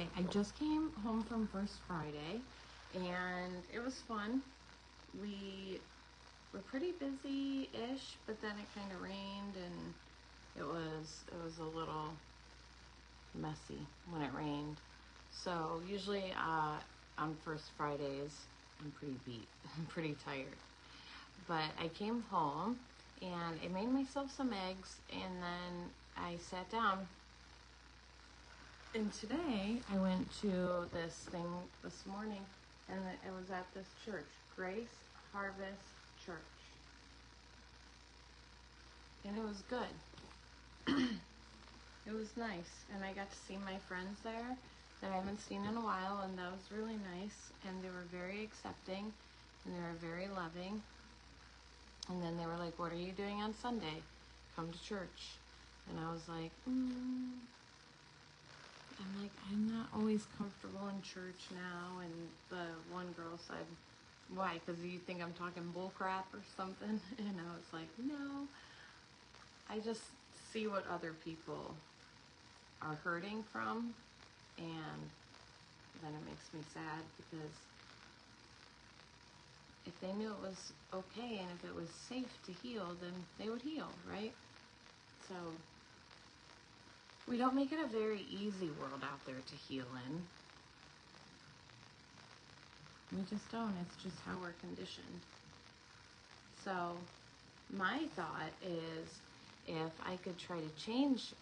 Hi, I just came home from First Friday and it was fun. We were pretty busy-ish, but then it kind of rained and it was a little messy when it rained. So usually on First Fridays, I'm pretty beat, I'm pretty tired. But I came home and I made myself some eggs and then I sat down. And today I went to this thing this morning and it was at this church, Grace Harvest Church. And it was good. It was nice. And I got to see my friends there that I haven't seen in a while, and that was really nice. And they were very accepting and they were very loving. And then they were like, "What are you doing on Sunday? Come to church." And I was like, I'm not always comfortable in church now. And the one girl said, "Why? Because you think I'm talking bull crap or something?" And I was like, "No, I just see what other people are hurting from, and then it makes me sad because if they knew it was okay and if it was safe to heal, then they would heal, right?" So we don't make it a very easy world out there to heal in. We just don't. It's just how we're conditioned. So my thought is, if I could try to change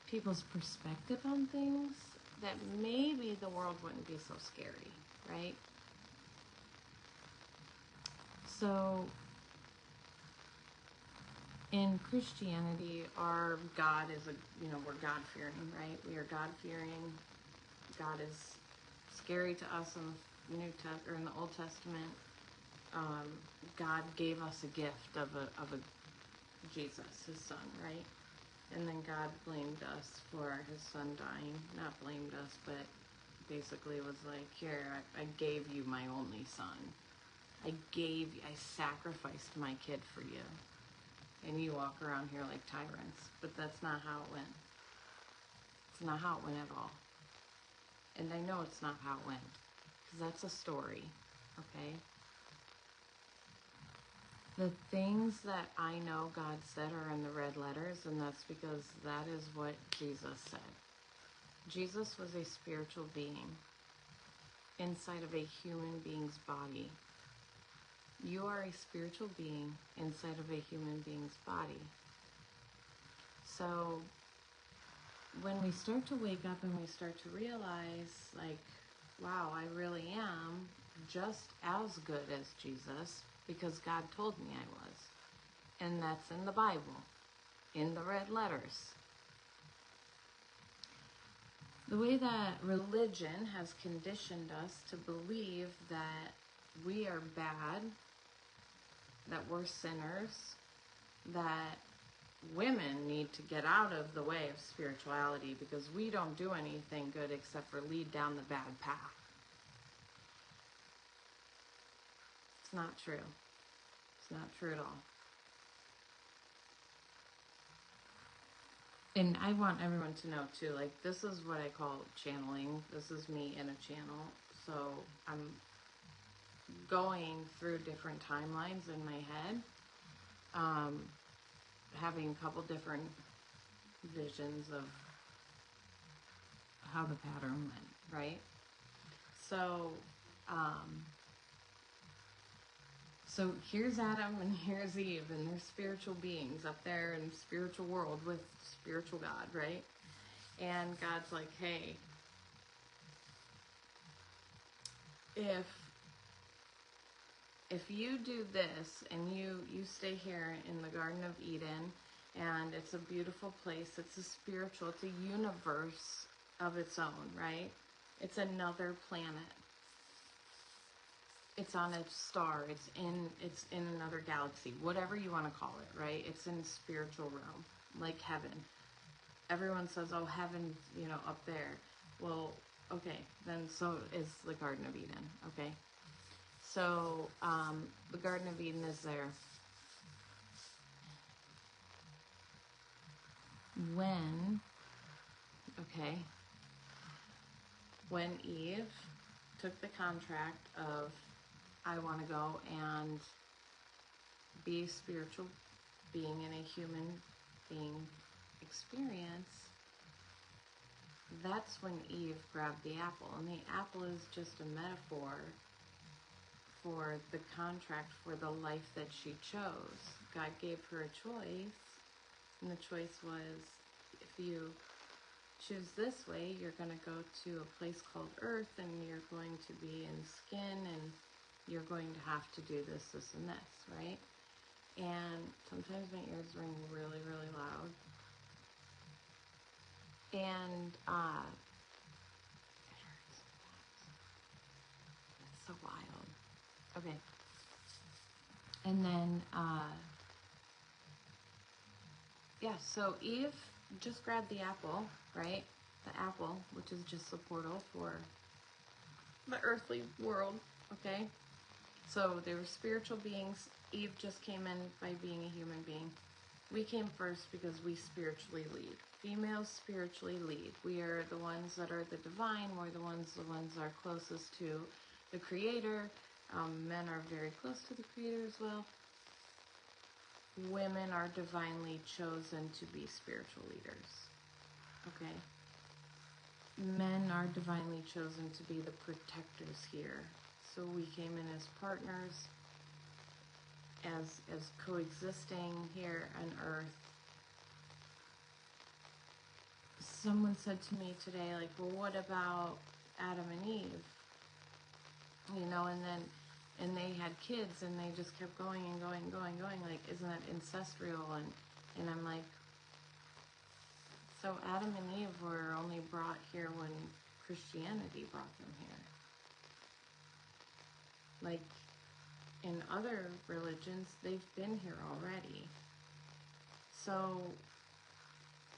people's perspective on things, that maybe the world wouldn't be so scary, right? So in Christianity, our God is we're God-fearing, right? We are God-fearing. God is scary to us in the Old Testament. God gave us a gift of a Jesus, his son, right? And then God blamed us for his son dying. Not blamed us, but basically was like, "Here, I gave you my only son. I sacrificed my kid for you. And you walk around here like tyrants." But that's not how it went. It's not how it went at all. And I know it's not how it went, because that's a story, okay? The things that I know God said are in the red letters, and that's because that is what Jesus said. Jesus was a spiritual being inside of a human being's body. You are a spiritual being inside of a human being's body. So when we start to wake up and we start to realize, like, wow, I really am just as good as Jesus, because God told me I was. And that's in the Bible, in the red letters. The way that religion has conditioned us to believe that we are bad, that we're sinners, that women need to get out of the way of spirituality because we don't do anything good except for lead down the bad path. It's not true. It's not true at all. And I want everyone to know too, like, this is what I call channeling. This is me in a channel. So I'm going through different timelines in my head, having a couple different visions of how the pattern went, right? So, so here's Adam and here's Eve, and they're spiritual beings up there in the spiritual world with spiritual God, right? And God's like, "Hey, if you do this and you stay here in the Garden of Eden, and it's a beautiful place, it's a spiritual, it's a universe of its own, right? It's another planet. It's on a star, it's in another galaxy, whatever you want to call it, right? It's in the spiritual realm, like heaven. Everyone says, "Oh, heaven, up there." Well, okay, then so is the Garden of Eden, okay? So, the Garden of Eden is there. When, okay, okay, when Eve took the contract of, I want to go and be a spiritual being in a human being experience, that's when Eve grabbed the apple. And the apple is just a metaphor for the contract, for the life that she chose. God gave her a choice, and the choice was, if you choose this way, you're going to go to a place called Earth, and you're going to be in skin, and you're going to have to do this, this, and this, right? And sometimes my ears ring really, really loud. And it hurts. It's so wild. Okay. And then, yeah, so Eve just grabbed the apple, right? The apple, which is just a portal for the earthly world, okay? So they were spiritual beings. Eve just came in by being a human being. We came first because we spiritually lead. Females spiritually lead. We are the ones that are the divine. We're the ones that are closest to the Creator. Men are very close to the Creator as well. Women are divinely chosen to be spiritual leaders. Okay? Men are divinely chosen to be the protectors here. So we came in as partners, as coexisting here on Earth. Someone said to me today, like, well, what about Adam and Eve? You know, and they had kids, and they just kept going and going and going and going. Like, isn't that ancestral? And I'm like, so Adam and Eve were only brought here when Christianity brought them here. Like, in other religions, they've been here already. So,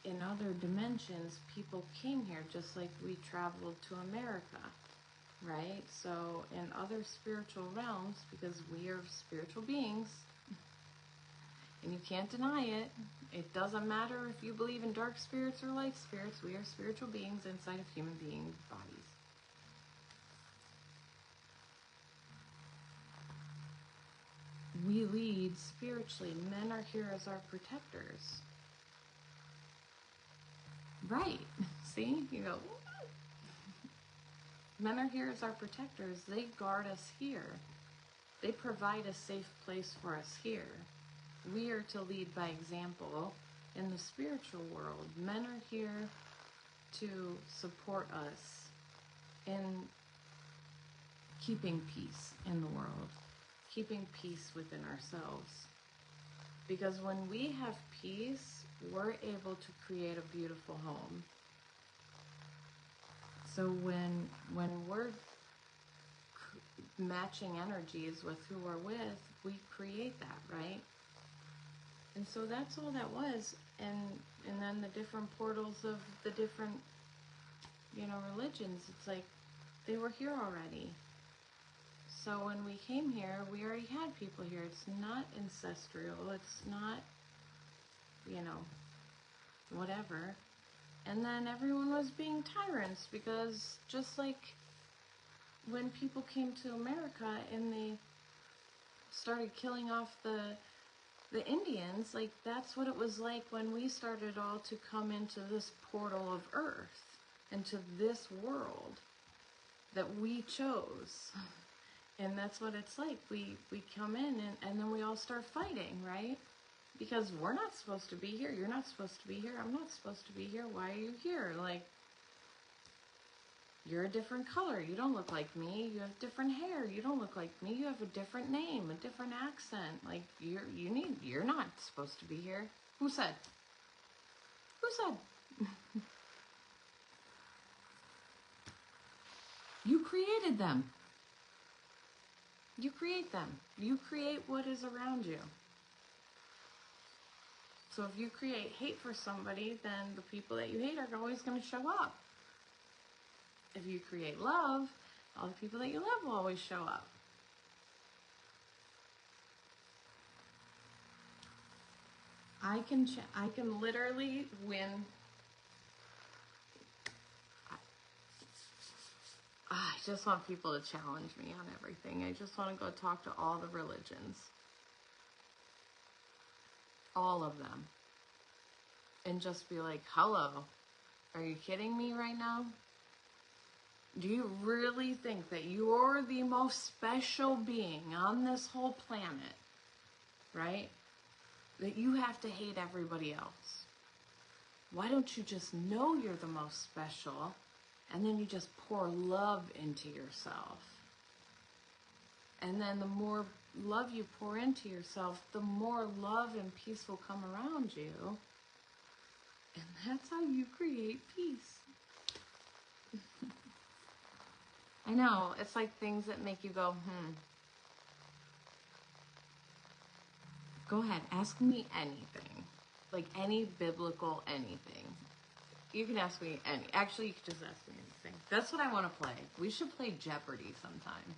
in other dimensions, people came here just like we traveled to America, right? So, in other spiritual realms, because we are spiritual beings, and you can't deny it, it doesn't matter if you believe in dark spirits or light spirits, we are spiritual beings inside of human being bodies. We lead spiritually. Men are here as our protectors. Right. See? You go, men are here as our protectors. They guard us here. They provide a safe place for us here. We are to lead by example in the spiritual world. Men are here to support us in keeping peace in the world, keeping peace within ourselves. Because when we have peace, we're able to create a beautiful home. So when we're matching energies with who we're with, we create that, right? And so that's all that was. And then the different portals of the different, religions, it's like they were here already. So when we came here, we already had people here. It's not ancestral. It's not, whatever. And then everyone was being tyrants, because just like when people came to America and they started killing off the Indians, like that's what it was like when we started all to come into this portal of Earth, into this world that we chose. And that's what it's like. We come in and then we all start fighting, right? Because we're not supposed to be here. You're not supposed to be here. I'm not supposed to be here. Why are you here? Like, you're a different color. You don't look like me. You have different hair. You don't look like me. You have a different name, a different accent. Like, you're not supposed to be here. Who said? Who said? You created them. You create them. You create what is around you. So if you create hate for somebody, then the people that you hate are always going to show up. If you create love, all the people that you love will always show up. I can literally win I just want people to challenge me on everything. I just want to go talk to all the religions. All of them. And just be like, hello, are you kidding me right now? Do you really think that you're the most special being on this whole planet, right? That you have to hate everybody else? Why don't you just know you're the most special, and then you just pour love into yourself? And then the more love you pour into yourself, the more love and peace will come around you. And that's how you create peace. I know, it's like things that make you go, Go ahead, ask me anything. Like any biblical anything. You can ask me actually, you can just ask me anything. That's what I want to play. We should play Jeopardy sometime.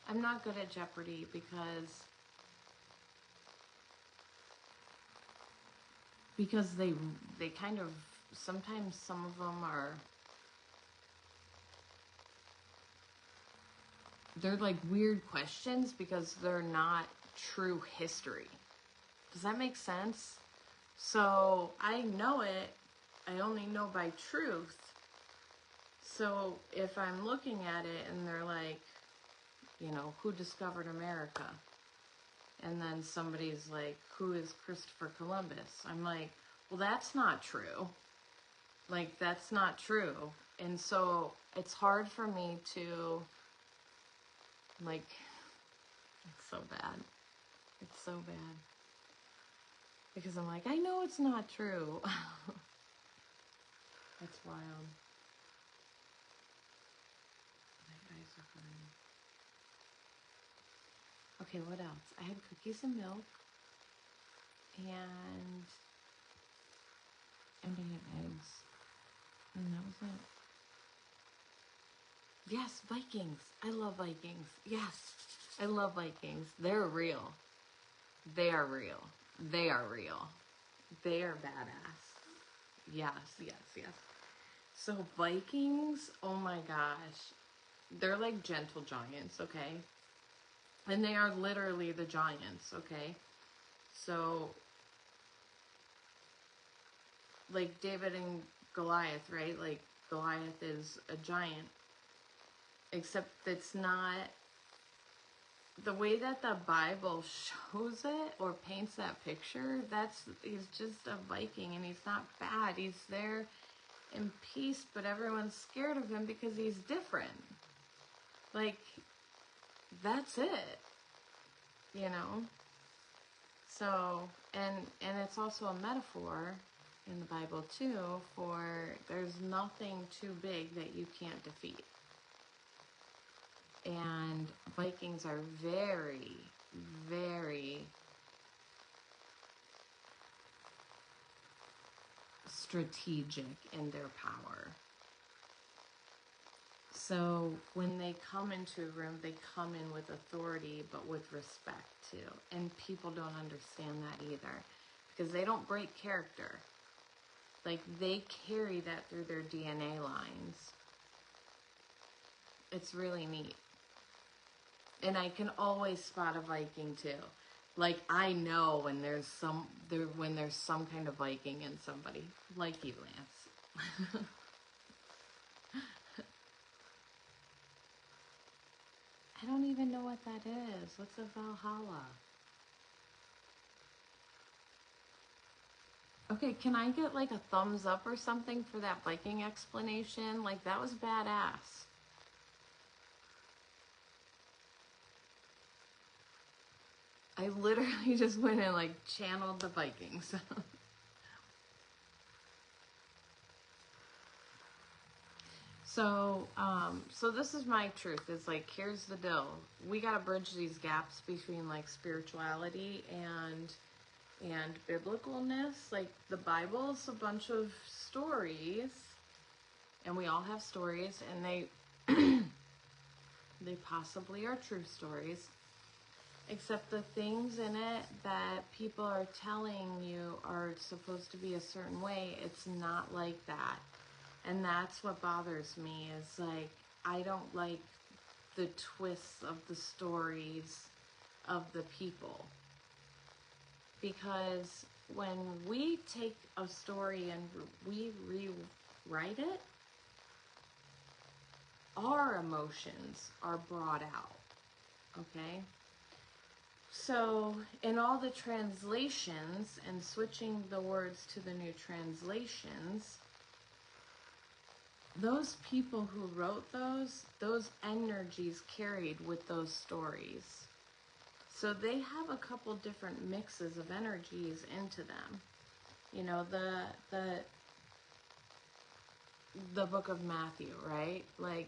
I'm not good at Jeopardy because they kind of, sometimes some of them are, they're like weird questions because they're not true history. Does that make sense? So I know it, I only know by truth. So if I'm looking at it and they're like, who discovered America? And then somebody's like, who is Christopher Columbus? I'm like, well, that's not true. Like, that's not true. And so it's hard for me to, like, it's so bad. It's so bad. Because I'm like, I know it's not true. That's wild. My eyes are burning. Okay, what else? I had cookies and milk. And I had eggs. And that was it. Yes, Vikings. I love Vikings. Yes, I love Vikings. They're real. They are real. They are real. They are badass. Yes, yes, yes. So Vikings, oh my gosh. They're like gentle giants, okay? And they are literally the giants, okay? So, like David and Goliath, right? Like Goliath is a giant. Except it's not the way that the Bible shows it or paints that picture. He's just a Viking and he's not bad. He's there in peace, but everyone's scared of him because he's different. Like, that's it. So, and it's also a metaphor in the Bible too for there's nothing too big that you can't defeat. And Vikings are very, very strategic in their power. So when they come into a room, they come in with authority, but with respect too. And people don't understand that either because they don't break character. Like, they carry that through their DNA lines. It's really neat. And I can always spot a Viking too. Like, I know when there's some kind of Viking in somebody, like you, Lance. I don't even know what that is. What's a Valhalla? Okay, can I get like a thumbs up or something for that Viking explanation? Like, that was badass. I literally just went and like channeled the Vikings. So this is my truth. It's like, here's the deal. We gotta bridge these gaps between like spirituality and biblicalness. Like, the Bible's a bunch of stories, and we all have stories, and they possibly are true stories. Except the things in it that people are telling you are supposed to be a certain way, it's not like that. And that's what bothers me, is like, I don't like the twists of the stories of the people. Because when we take a story and we rewrite it, our emotions are brought out, okay? So in all the translations and switching the words to the new translations, those people who wrote those energies carried with those stories. So they have a couple different mixes of energies into them. You know, the book of Matthew, right? Like,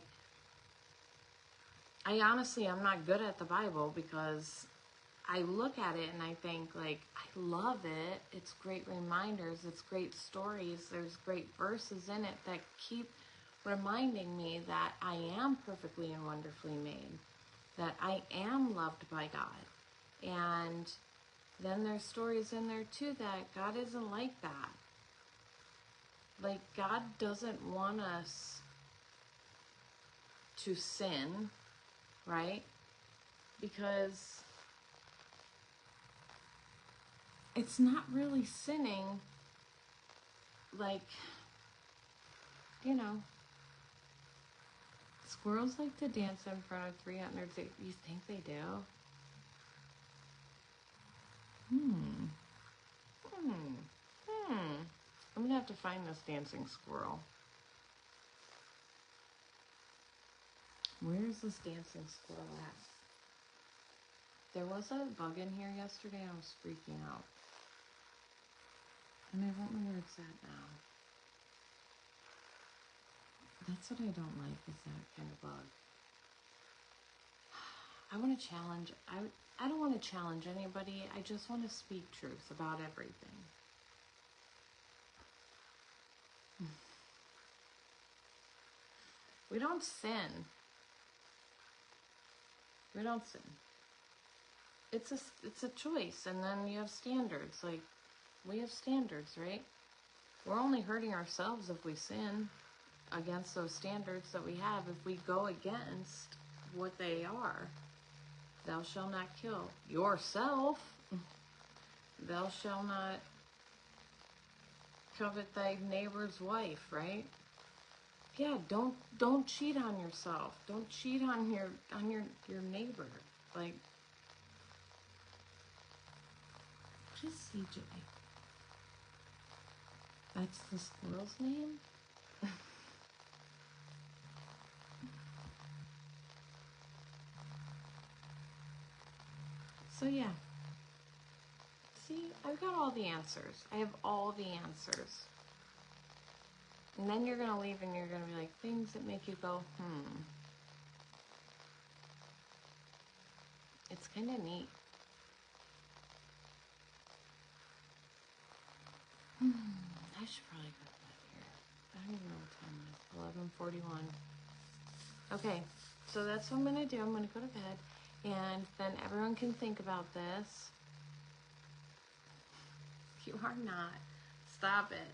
I'm not good at the Bible because I look at it and I think, like, I love it. It's great reminders. It's great stories. There's great verses in it that keep reminding me that I am perfectly and wonderfully made, that I am loved by God. And then there's stories in there too that God isn't like that. Like, God doesn't want us to sin, right? Because it's not really sinning, like, you know, squirrels like to dance in front of 300. You think they do? I'm gonna have to find this dancing squirrel. Where's this dancing squirrel at? There was a bug in here yesterday. I was freaking out. And I don't know where it's at now. That's what I don't like, is that kind of bug. I want to challenge, I don't want to challenge anybody. I just want to speak truth about everything. We don't sin. We don't sin. It's a choice, and then you have standards. Like, we have standards, right? We're only hurting ourselves if we sin against those standards that we have. If we go against what they are, thou shalt not kill yourself. Thou shalt not covet thy neighbor's wife, right? Yeah, don't cheat on yourself. Don't cheat on your neighbor. Like, what is CJ? That's the squirrel's name? So yeah. See, I've got all the answers. I have all the answers. And then you're going to leave and you're going to be like, things that make you go, It's kind of neat. I should probably go to bed here. I don't even know what time it is. 11:41. Okay, so that's what I'm going to do. I'm going to go to bed. And then everyone can think about this. You are not. Stop it.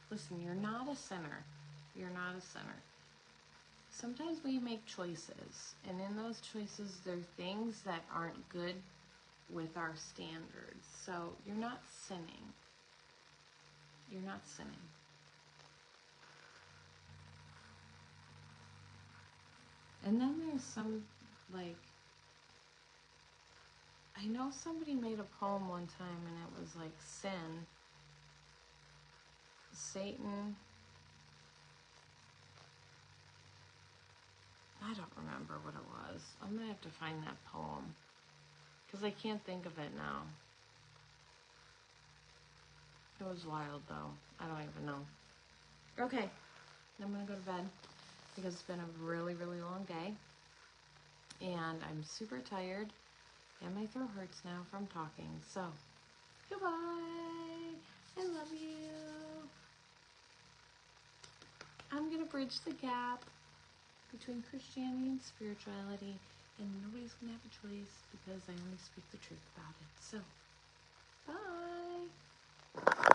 Listen, you're not a sinner. You're not a sinner. Sometimes we make choices, and in those choices, there are things that aren't good with our standards. So you're not sinning. You're not sinning. And then there's some, like, I know somebody made a poem one time, and it was like sin, Satan. I don't remember what it was. I'm going to have to find that poem, because I can't think of it now. It was wild, though. I don't even know. Okay, I'm going to go to bed, because it's been a really, really long day. And I'm super tired, and my throat hurts now from talking. So, goodbye. I love you. I'm going to bridge the gap between Christianity and spirituality, and nobody's going to have a choice because I only speak the truth about it. So, bye.